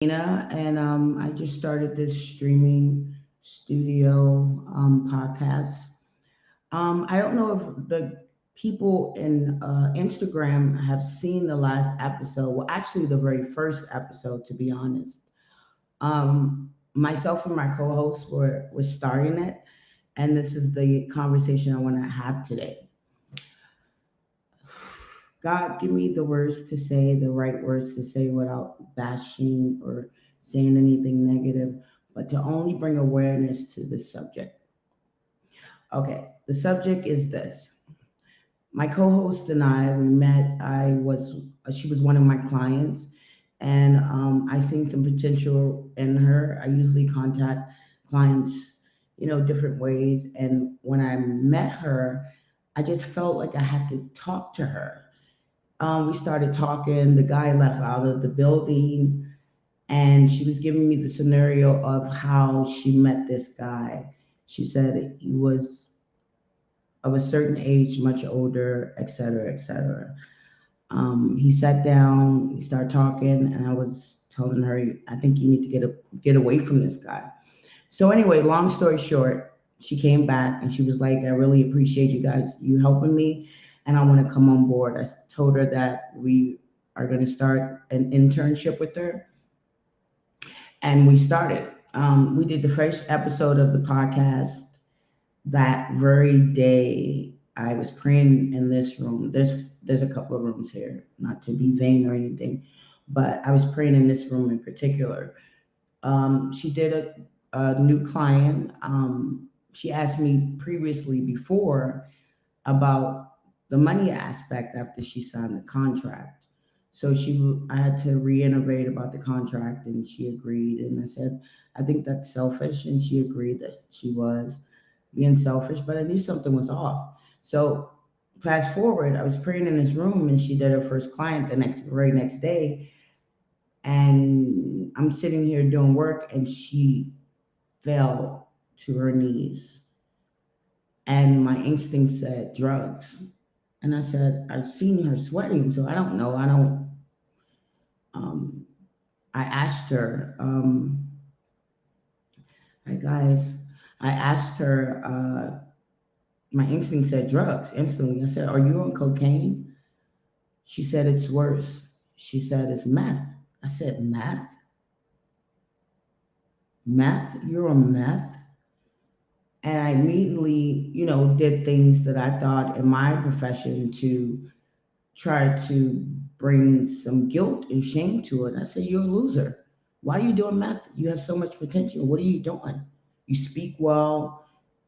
Nina, and I just started this streaming studio podcast. I don't know if the people in Instagram have seen the last episode. Well, actually, the very first episode, to be honest. Myself and my co-host were starting it, and this is the conversation I want to have today. God, give me the words to say, the right words to say without bashing or saying anything negative, but to only bring awareness to this subject. Okay, the subject is this. My co-host and I, we met. She was one of my clients, and I seen some potential in her. I usually contact clients, different ways. And when I met her, I just felt like I had to talk to her. We started talking. The guy left out of the building, and she was giving me the scenario of how she met this guy. She said he was of a certain age, much older, et cetera, et cetera. He sat down, he started talking, and I was telling her, I think you need to get away from this guy. So anyway, long story short, she came back and she was like, I really appreciate you helping me, and I want to come on board. I told her that we are going to start an internship with her, and we started. We did the first episode of the podcast that very day. I was praying in this room. There's a couple of rooms here, not to be vain or anything, but I was praying in this room in particular. She did a new client. She asked me previously before about the money aspect after she signed the contract. So I had to reiterate about the contract, and she agreed. And I said, I think that's selfish, and she agreed that she was being selfish, but I knew something was off. So fast forward, I was praying in this room, and she did her first client the very next day, and I'm sitting here doing work, and she fell to her knees, and my instinct said drugs. And I said, I've seen her sweating, so I don't know. Um, I asked her, hi guys, I asked her, my instinct said drugs instantly. I said, are you on cocaine? She said, it's worse. She said, it's meth. I said, meth? Meth? You're on meth? And I immediately, did things that I thought in my profession to try to bring some guilt and shame to it. I said, you're a loser. Why are you doing meth? You have so much potential. What are you doing? You speak well.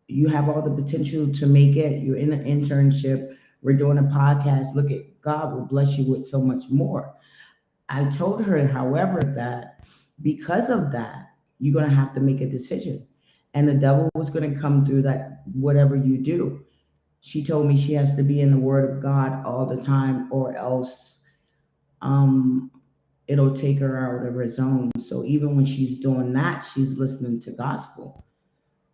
You have all the potential to make it. You're in an internship. We're doing a podcast. Look at God will bless you with so much more. I told her, however, that because of that, you're going to have to make a decision. And the devil was going to come through that, whatever you do. She told me she has to be in the Word of God all the time, or else um, it'll take her out of her zone. So even when she's doing that, she's listening to gospel.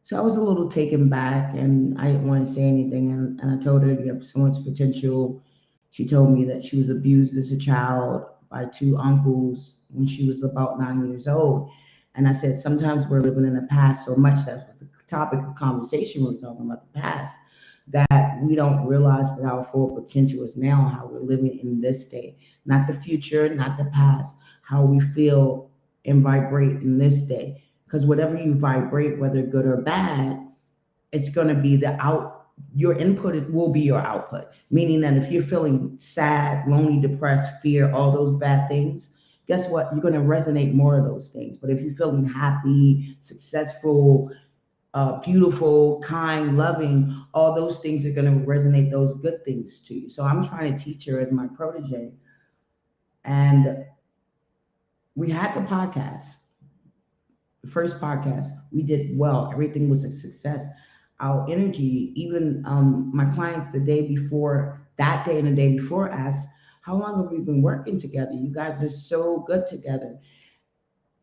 So I was a little taken back, and I didn't want to say anything. And I told her, you have so much potential. She told me that she was abused as a child by two uncles when she was about 9 years old. And I said, sometimes we're living in the past so much. That was the topic of conversation. We were talking about the past, that we don't realize that our full potential is now, how we're living in this day, not the future, not the past, how we feel and vibrate in this day. Because whatever you vibrate, whether good or bad, it's going to be your input will be your output. Meaning that if you're feeling sad, lonely, depressed, fear, all those bad things, guess what? You're going to resonate more of those things. But if you're feeling happy, successful, beautiful, kind, loving, all those things are going to resonate those good things to you. So I'm trying to teach her as my protege. And we had the podcast, the first podcast. We did well. Everything was a success. Our energy, even my clients the day before, that day and the day before asked, how long have we been working together? You guys are so good together.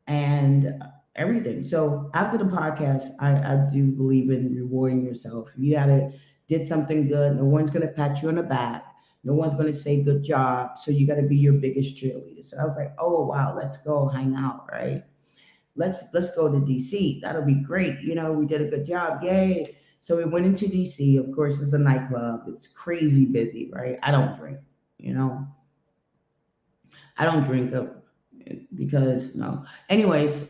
And everything. So after the podcast, I do believe in rewarding yourself. If you did something good, no one's gonna pat you on the back. No one's going to say good job. So you got to be your biggest cheerleader. So I was like, oh, wow, let's go hang out, right? Let's go to DC. That'll be great. We did a good job. Yay. So we went into DC. Of course, it's a nightclub. It's crazy busy, right? I don't drink, you know. I don't drink because no. Anyways,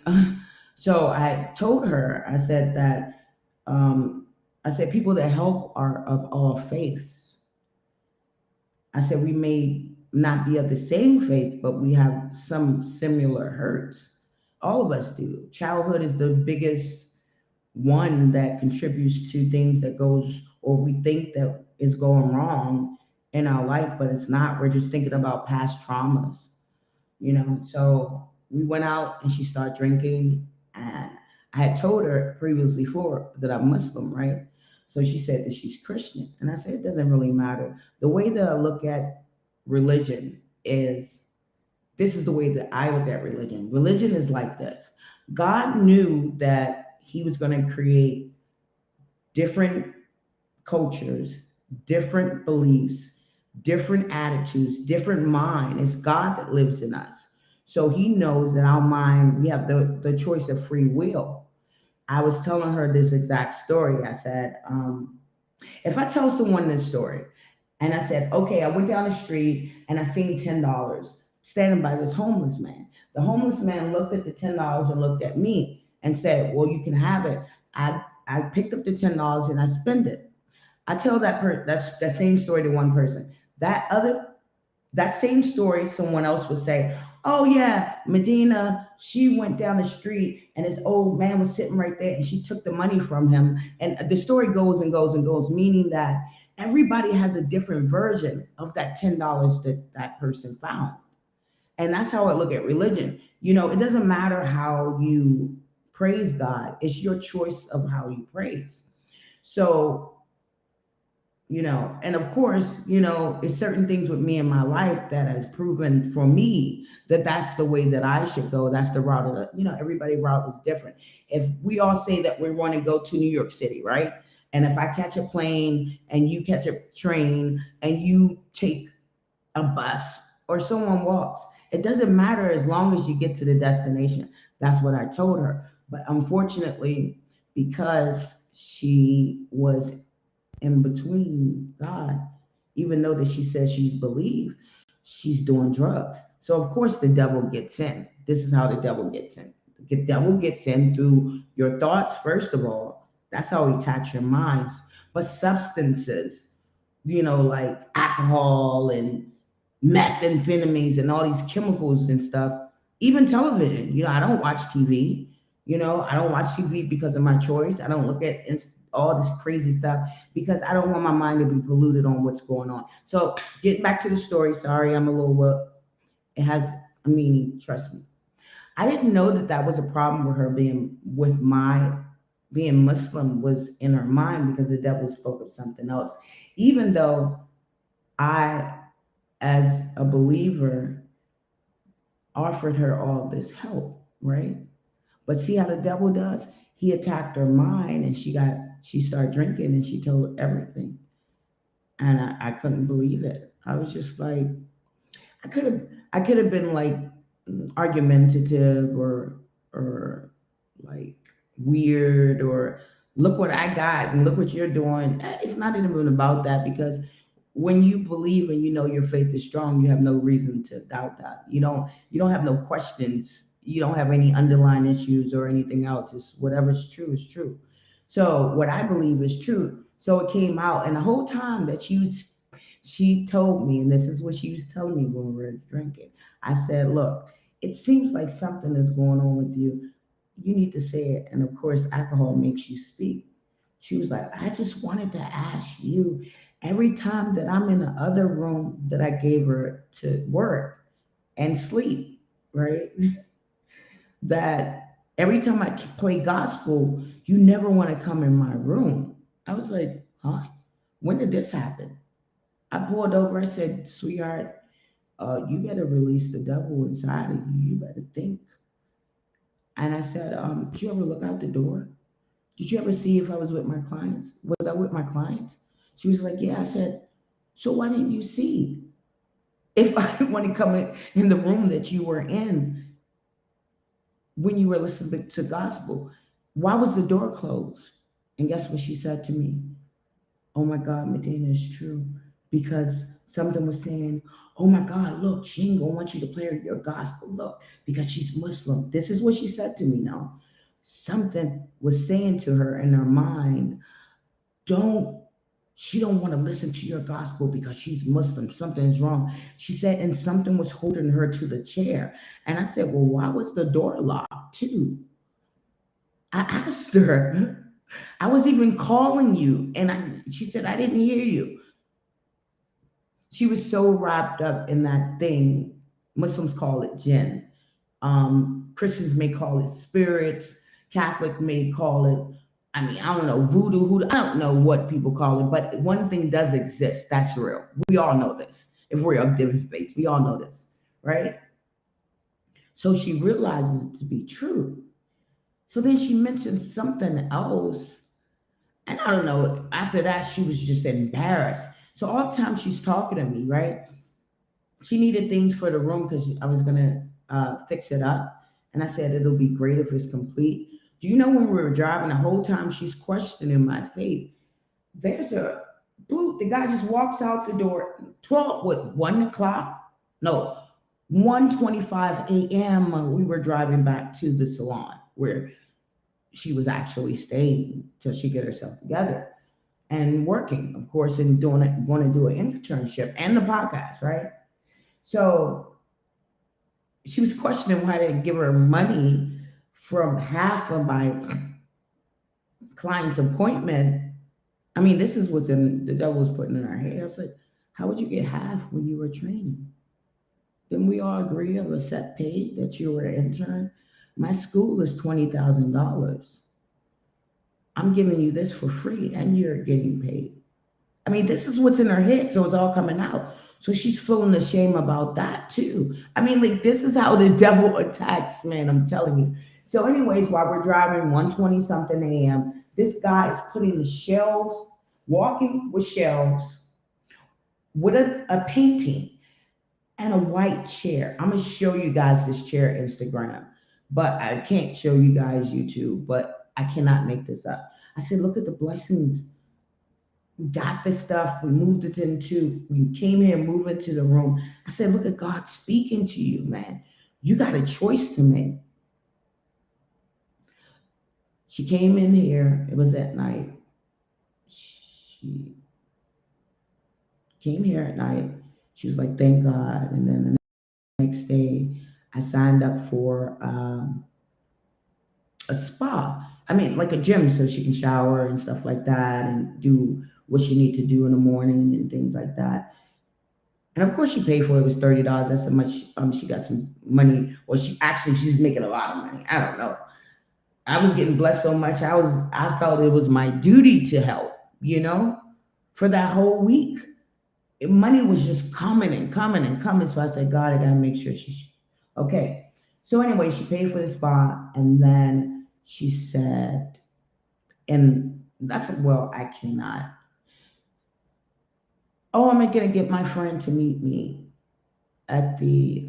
so I told her, I said that um, I said people that help are of all faiths. I said we may not be of the same faith, but we have some similar hurts. All of us do. Childhood is the biggest one that contributes to things that goes or we think that is going wrong in our life, but it's not. We're just thinking about past traumas. So we went out and she started drinking, and I had told her previously before that I'm Muslim, right? So she said that she's Christian, and I said it doesn't really matter. The way that I look at religion is this is the way that I look at religion. Religion is like this. God knew that he was going to create different cultures, different beliefs, different attitudes, different mind. It's God that lives in us. So he knows that our mind, we have the choice of free will. I was telling her this exact story. I said, if I tell someone this story and I said, okay, I went down the street and I seen $10 standing by this homeless man. The homeless man looked at the $10 and looked at me and said, well, you can have it. I picked up the $10 and I spent it. I tell that's that same story to one person. That other that same story, someone else would say, "Oh yeah, Medina, she went down the street and this old man was sitting right there and she took the money from him." And the story goes and goes and goes, meaning that everybody has a different version of that $10 that that person found. And that's how I look at religion. It doesn't matter how you praise God; it's your choice of how you praise. So and of course, it's certain things with me in my life that has proven for me that that's the way that I should go. That's the route of everybody route is different. If we all say that we want to go to New York City, right? And if I catch a plane and you catch a train and you take a bus or someone walks, it doesn't matter as long as you get to the destination. That's what I told her. But unfortunately, because she was in between God, even though that she says she's believed, she's doing drugs. So of course the devil gets in. This is how the devil gets in. The devil gets in through your thoughts, first of all. That's how he attacks your minds. But substances, like alcohol and methamphetamines and all these chemicals and stuff, even television. I don't watch TV. I don't watch TV because of my choice. I don't look at all this crazy stuff because I don't want my mind to be polluted on what's going on. So, getting back to the story, sorry, I'm a little it has a meaning, trust me. I didn't know that that was a problem with her being Muslim was in her mind because the devil spoke of something else. Even though I, as a believer, offered her all this help, right? But see how the devil does? He attacked her mind and she started drinking and she told everything. And I couldn't believe it. I was just like, I could have I could have been like argumentative or like weird or look what I got and look what you're doing. It's not even about that because when you believe and you know your faith is strong, you have no reason to doubt that. You don't have no questions. You don't have any underlying issues or anything else. It's whatever's true is true. So what I believe is true. So it came out, and the whole time that she told me, and this is what she was telling me when we were drinking. I said, "Look, it seems like something is going on with you. You need to say it." And of course, alcohol makes you speak. She was like, "I just wanted to ask you every time that I'm in the other room that I gave her to work and sleep, right? That every time I play gospel, you never want to come in my room." I was like, "Huh? When did this happen?" I pulled over. I said, "Sweetheart, you better release the devil inside of you. You better think." And I said, "Did you ever look out the door? Did you ever see if I was with my clients? Was I with my clients?" She was like, "Yeah." I said, So why didn't you see? If I didn't want to come in the room that you were in when you were listening to gospel, why was the door closed? And guess what she said to me? Oh my God, Medina, is true. Because something was saying, oh my God, look, she ain't gonna want you to play your gospel. Look, because she's Muslim. This is what she said to me now. Something was saying to her in her mind, don't, she don't want to listen to your gospel because she's Muslim. Something is wrong. She said, and something was holding her to the chair. And I said, well, why was the door locked too? I asked her. I was even calling you, and she said, I didn't hear you. She was so wrapped up in that thing. Muslims call it jinn. Christians may call it spirits. Catholic may call it, I mean, I don't know, voodoo, hoodoo. I don't know what people call it, but one thing does exist. That's real. We all know this. If we're of different faiths, we all know this, right? So she realizes it to be true. So then she mentioned something else. And I don't know, after that, she was just embarrassed. So all the time she's talking to me, right? She needed things for the room because I was gonna fix it up, and I said it'll be great if it's complete. Do you know when we were driving the whole time she's questioning my faith? There's a blue. The guy just walks out the door. 12 what 1 o'clock? No, 1:25 a.m. We were driving back to the salon where she was actually staying till she get herself together and working, of course, and doing it, going to do an internship and the podcast, right? So she was questioning why I didn't give her money from half of my client's appointment. I mean, this is what's in the devil was putting in our head. I was like, how would you get half when you were training? Didn't we all agree of a set pay that you were an intern? My school is $20,000. I'm giving you this for free and you're getting paid. I mean, this is what's in her head, so it's all coming out. So she's feeling the shame about that too. I mean, like this is how the devil attacks, man. I'm telling you. So, anyways, while we're driving 1:20 something a.m., this guy is putting the shelves, walking with shelves, with a painting and a white chair. I'm gonna show you guys this chair Instagram, but I can't show you guys YouTube. But I cannot make this up. I said, look at the blessings. We got this stuff. We moved it into, we came here, moved into the room. I said, look at God speaking to you, man. You got a choice to make. She came in here. It was at night. She came here at night. She was like, thank God. And then the next day, I signed up for a spa. I mean, like a gym so she can shower and stuff like that and do what she need to do in the morning and things like that. And of course, she paid for it. It was $30. That's how much she got some money. Or she's making a lot of money. I don't know. I was getting blessed so much. I felt it was my duty to help. You know, for that whole week, money was just coming and coming and coming. So I said, God, I gotta make sure she's okay. So anyway, she paid for the spa, and then she said, and that's well, I cannot. Oh, I'm gonna get my friend to meet me at the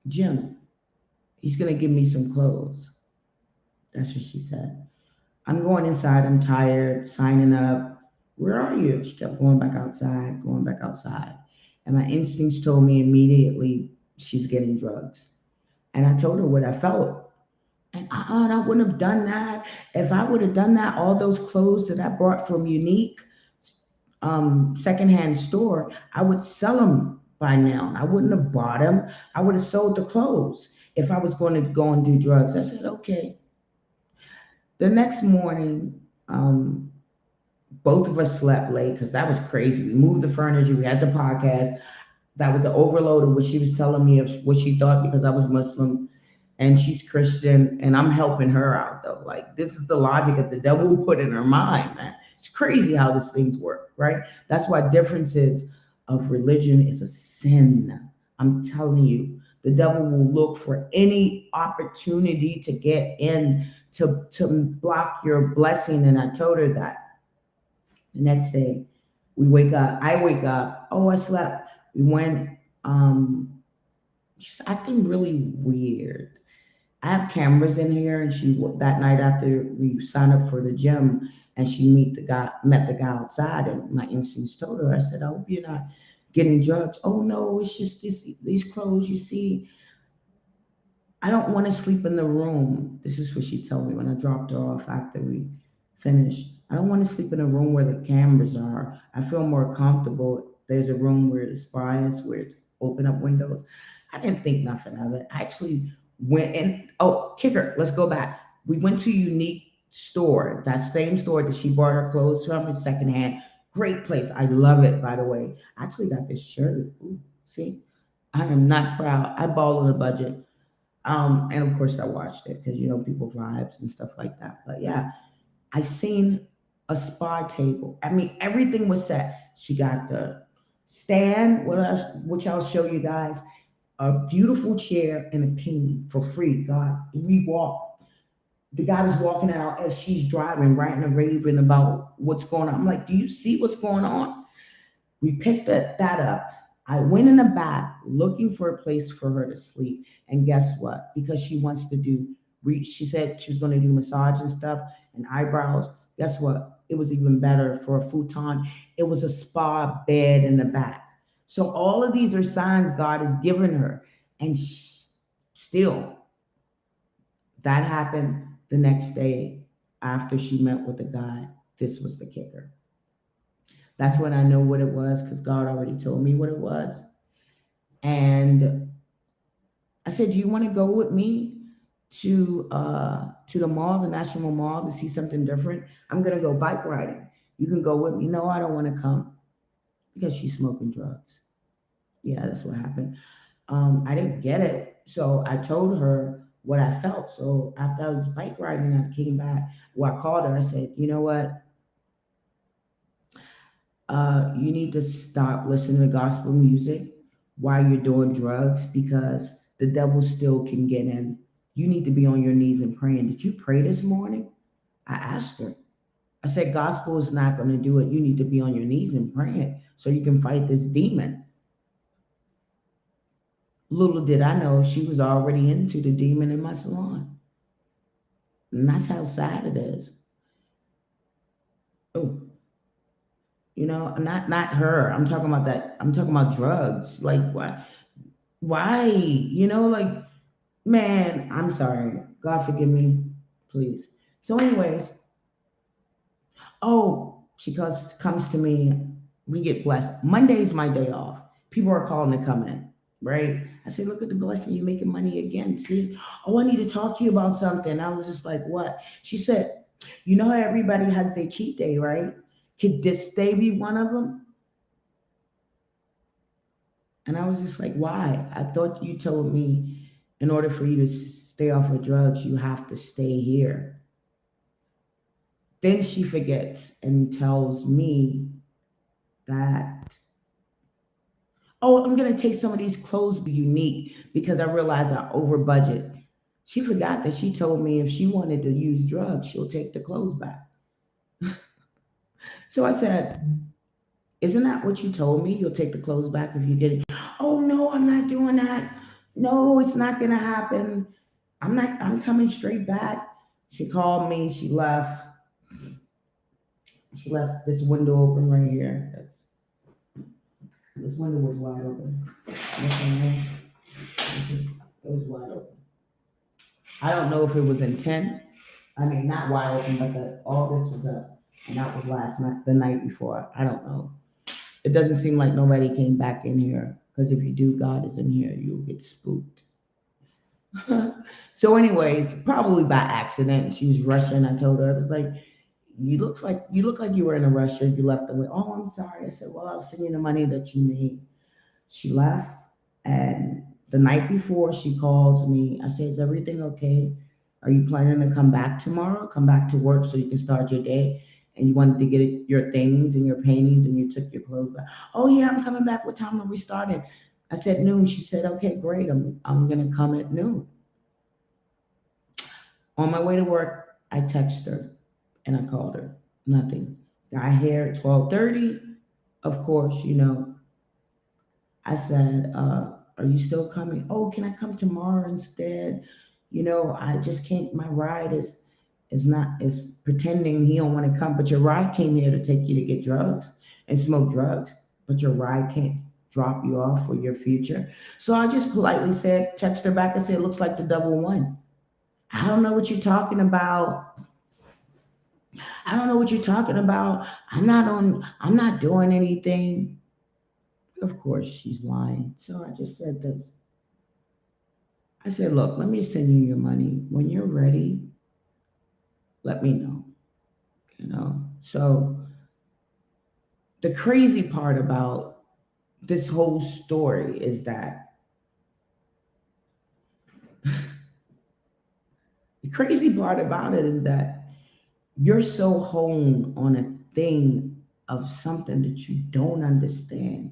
gym. He's gonna give me some clothes. That's what she said. I'm going inside. I'm tired. Signing up. Where are you? She kept going back outside, going back outside. And my instincts told me immediately she's getting drugs. And I told her what I felt. And I wouldn't have done that. If I would have done that, all those clothes that I brought from Unique secondhand store, I would sell them by now. I wouldn't have bought them. I would have sold the clothes if I was going to go and do drugs. I said, okay. The next morning, both of us slept late because that was crazy. We moved the furniture. We had the podcast. That was the overload of what she was telling me of what she thought because I was Muslim and she's Christian and I'm helping her out though. Like this is the logic that the devil put in her mind, man. It's crazy how these things work, right? That's why differences of religion is a sin. I'm telling you, the devil will look for any opportunity to get in to block your blessing. And I told her that the next day. We wake up. I wake up. Oh, I slept. We went. Um, she's acting really weird. I have cameras in here, and she that night after we signed up for the gym, and she met the guy outside, and my instincts told her. I said, "I hope you're not getting drugged." Oh no, it's just these clothes you see. I don't want to sleep in the room. This is what she told me when I dropped her off after we finished. I don't want to sleep in a room where the cameras are. I feel more comfortable. There's a room where the spa is, where it's open up windows. I didn't think nothing of it. I actually went and oh, kicker, let's go back. We went to Unique Store, that same store that she bought her clothes from, is secondhand. Great place. I love it, by the way. I actually got this shirt. Ooh, see, I am not proud. I ball on a budget. And of course I watched it because people vibes and stuff like that. But yeah, I seen a spa table. I mean, everything was set. She got the stand, which I'll show you guys, a beautiful chair and a painting for free. God, we walked. The guy was walking out as she's driving, writing a raving about what's going on. I'm like, do you see what's going on? We picked that up. I went in the back looking for a place for her to sleep. And guess what? Because she wants to she said she was going to do massage and stuff and eyebrows. Guess what? It was even better for a futon. It was a spa bed in the back. So all of these are signs God has given her. And still, that happened the next day after she met with the guy. This was the kicker. That's when I know what it was because God already told me what it was. And I said, "Do you want to go with me to the mall, the National Mall, to see something different? I'm gonna go bike riding. You can go with me." No, I don't want to come because she's smoking drugs. Yeah, that's what happened. I didn't get it, so I told her what I felt. So after I was bike riding, I came back. Well, I called her. I said, "You know what? You need to stop listening to gospel music while you're doing drugs because the devil still can get in. You need to be on your knees and praying. Did you pray this morning?" I asked her. I said, "Gospel is not going to do it. You need to be on your knees and praying so you can fight this demon." Little did I know she was already into the demon in my salon. And that's how sad it is. Oh, not her. I'm talking about that. I'm talking about drugs. Like, why? Like, man, I'm sorry. God forgive me, please. So, anyways, oh, she comes to me. We get blessed. Monday's my day off. People are calling to come in, right? I say, "Look at the blessing. You're making money again. See? Oh, I need to talk to you about something." I was just like, "What?" She said, "You know how everybody has their cheat day, right? Could this day be one of them?" And I was just like, "Why? I thought you told me in order for you to stay off of drugs, you have to stay here." Then she forgets and tells me that, "Oh, I'm going to take some of these clothes be unique because I realize I over budget." She forgot that she told me if she wanted to use drugs, she'll take the clothes back. So I said, "Isn't that what you told me? You'll take the clothes back if you get it." "Oh, no, I'm not doing that. No, it's not going to happen. I'm coming straight back." She called me. She left. She left this window open right here. This window was wide open. It was wide open. I don't know if it was intent. I mean, not wide open, but all this was up, and that was last night, the night before. I don't know. It doesn't seem like nobody came back in here because if you do, God is in here. You'll get spooked. So, anyways, probably by accident, she was rushing. I told her, I was like, you look like you were in a rush. You left the way. "Oh, I'm sorry." I said, "Well, I'll send you the money that you made." She left, and the night before, she calls me. I say, "Is everything okay? Are you planning to come back tomorrow? Come back to work so you can start your day?" And you wanted to get your things and your paintings, and you took your clothes back. "Oh yeah, I'm coming back. What time are we starting?" I said noon. She said, "Okay, great. I'm gonna come at noon." On my way to work, I text her and I called her. Nothing. Got here at 12:30. of course, I said, "Are you still coming? Oh, can I come tomorrow instead? I just can't. My ride is not is pretending he don't want to come, but your ride came here to take you to get drugs and smoke drugs, but your ride can't drop you off for your future." So I just politely said, text her back and said, "Looks like the double won. I don't know what you're talking about. I don't know what you're talking about. I'm not doing anything." Of course, she's lying. So I just said this. I said, "Look, let me send you your money. When you're ready, let me know. So the crazy part about this whole story is that the crazy part about it is that you're so honed on a thing of something that you don't understand,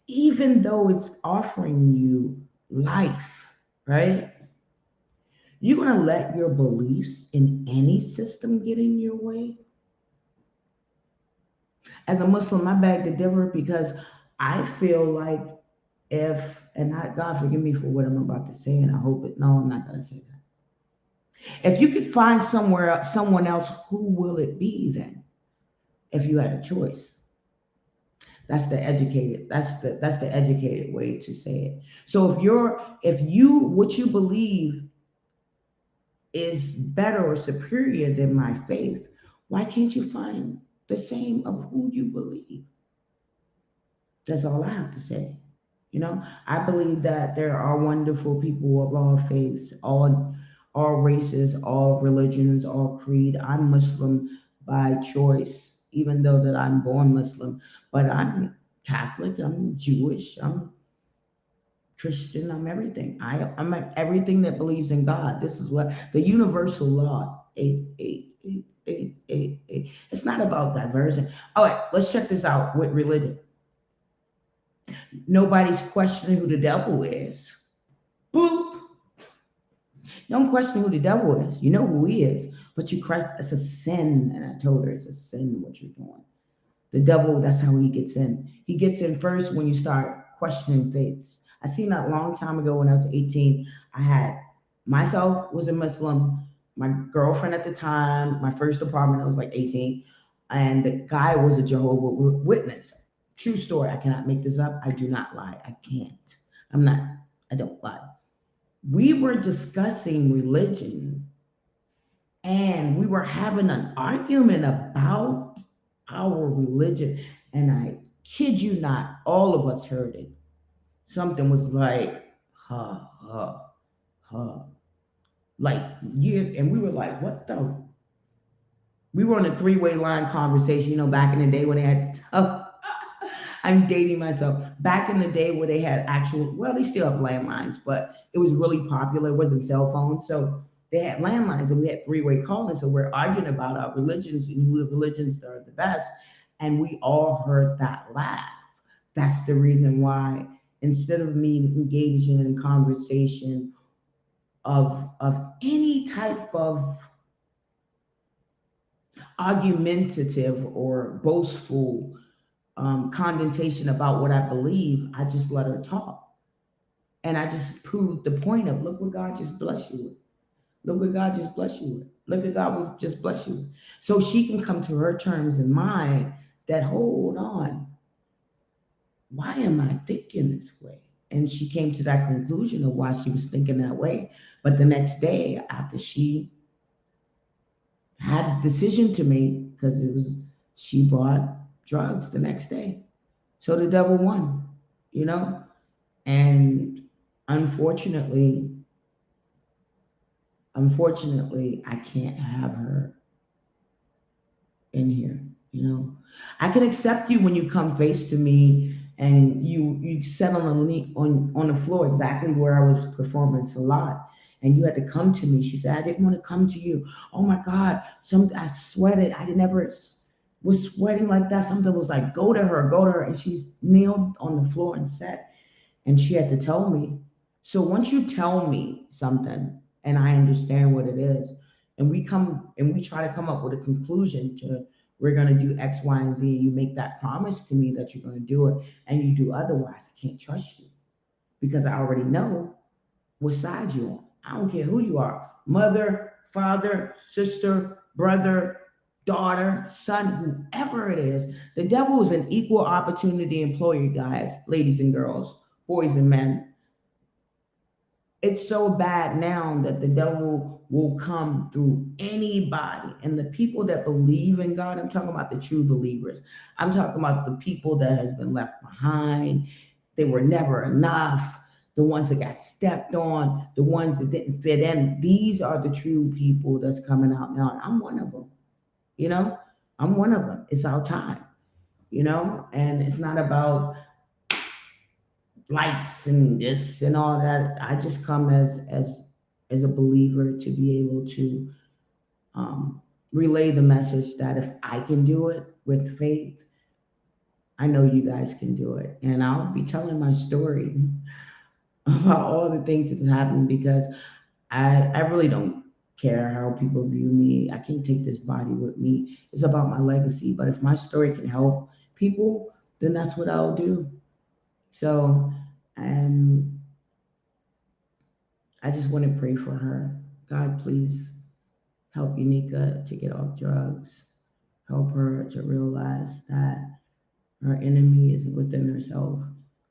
even though it's offering you life, right? You're going to let your beliefs in any system get in your way. As a Muslim, I beg to differ because I feel like if, and I, God forgive me for what I'm about to say, and I hope it, no, I'm not going to say that. If you could find someone else, who will it be then? If you had a choice, that's the educated way to say it. So if you what you believe is better or superior than my faith, why can't you find the same of who you believe? That's all I have to say. I believe that there are wonderful people of all faiths, all races, all religions, all creed. I'm Muslim by choice, even though that I'm born Muslim, but I'm Catholic, I'm Jewish, I'm Christian, I'm everything. I'm everything that believes in God. This is what the universal law, 88888. It's not about diversion. All right, let's check this out with religion. Nobody's questioning who the devil is. Boop. Don't question who the devil is. You know who he is, but you correct. It's a sin, and I told her it's a sin what you're doing. The devil, that's how he gets in. He gets in first when you start questioning faiths. I seen that a long time ago when I was 18. I had myself was a Muslim, my girlfriend at the time, my first apartment, I was like 18, and the guy was a Jehovah Witness. True story. I cannot make this up. I do not lie. I can't. I'm not. I don't lie. We were discussing religion and we were having an argument about our religion. And I kid you not, all of us heard it. Something was like, huh, huh, huh. Like years. And we were like, what the? We were on a three-way line conversation, back in the day when they had I'm dating myself. Back in the day where they had actual, well, they still have landlines, but it was really popular. It wasn't cell phones. So they had landlines and we had three-way calling. So we're arguing about our religions and who the religions are the best. And we all heard that laugh. That's the reason why instead of me engaging in conversation of any type of argumentative or boastful condensation about what I believe, I just let her talk. And I just proved the point of look what God just bless you with. Look what God just bless you with. Look at God was just bless you with. So she can come to her terms in mind that hold on, why am I thinking this way? And she came to that conclusion of why she was thinking that way. But the next day, after she had a decision to make, because it was she bought drugs the next day. So the devil won, you know? And unfortunately, I can't have her in here, you know. I can accept you when you come face to me and you sat on on the floor exactly where I was performing Salat, and you had to come to me. She said, I didn't want to come to you. Oh my God, I sweated. I never was sweating like that. Something was like, go to her. And she's kneeled on the floor and sat, and she had to tell me. So once you tell me something and I understand what it is, and we try to come up with a conclusion to we're going to do X, Y, and Z. You make that promise to me that you're going to do it and you do otherwise. I can't trust you because I already know what side you're on. I don't care who you are, mother, father, sister, brother, daughter, son, whoever it is. The devil is an equal opportunity employer, guys, ladies and girls, boys and men. It's so bad now that the devil will come through anybody. And the people that believe in God, I'm talking about the true believers. I'm talking about the people that has been left behind. They were never enough. The ones that got stepped on, the ones that didn't fit in. These are the true people that's coming out now. And I'm one of them. You know, I'm one of them. It's our time. And it's not about likes and this and all that. I just come as a believer to be able to um, relay the message that if I can do it with faith, I know you guys can do it. And I'll be telling my story about all the things that happened because I really don't care how people view me. I can't take this body with me. It's about my legacy. But if my story can help people, then that's what I'll do. So, and I just want to pray for her. God, please help Unika to get off drugs. Help her to realize that her enemy is within herself.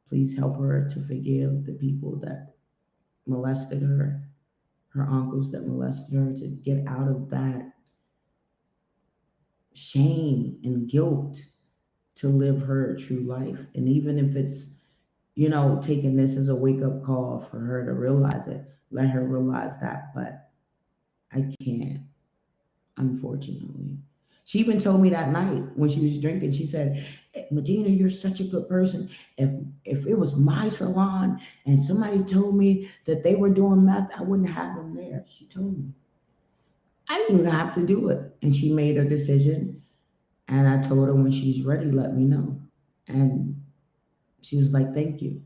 Please help her to forgive the people that molested her uncles that molested her, to get out of that shame and guilt to live her true life. And even if it's, taking this as a wake up call for her to realize it, let her realize that. But I can't, unfortunately. She even told me that night when she was drinking, she said, Medina, you're such a good person. If it was my salon and somebody told me that they were doing meth, I wouldn't have them there. She told me. I didn't even have to do it. And she made her decision. And I told her when she's ready, let me know. And she was like, thank you.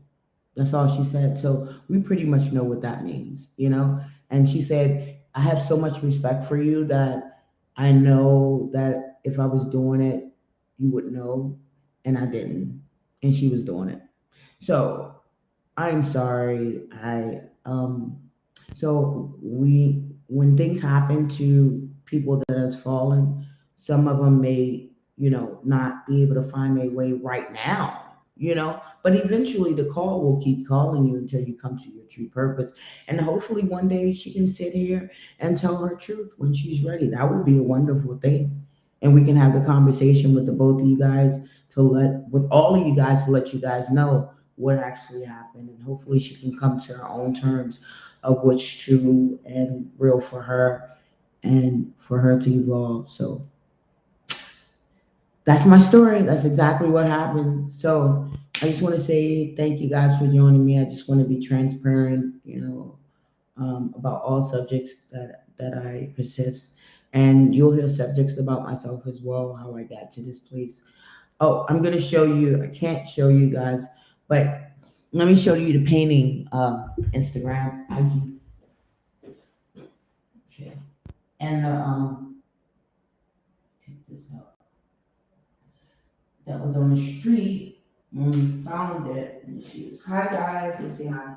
That's all she said. So we pretty much know what that means. And she said, I have so much respect for you that I know that if I was doing it, you would know. And I didn't. And she was doing it. So I'm sorry. So we when things happen to people that has fallen, some of them may, not be able to find their way right now. But eventually the call will keep calling you until you come to your true purpose. And hopefully one day she can sit here and tell her truth when she's ready. That would be a wonderful thing. And we can have the conversation with the both of you guys with all of you guys to let you guys know what actually happened, and hopefully she can come to her own terms of what's true and real for her and for her to evolve. So that's my story. That's exactly what happened. So I just want to say thank you guys for joining me. I just want to be transparent, about all subjects that I persist. And you'll hear subjects about myself as well, how I got to this place. Oh, I'm gonna show you. I can't show you guys, but let me show you the painting. Instagram, IG. Okay. And take this out. That was on the street when we found it. And she was, hi guys, let me say hi.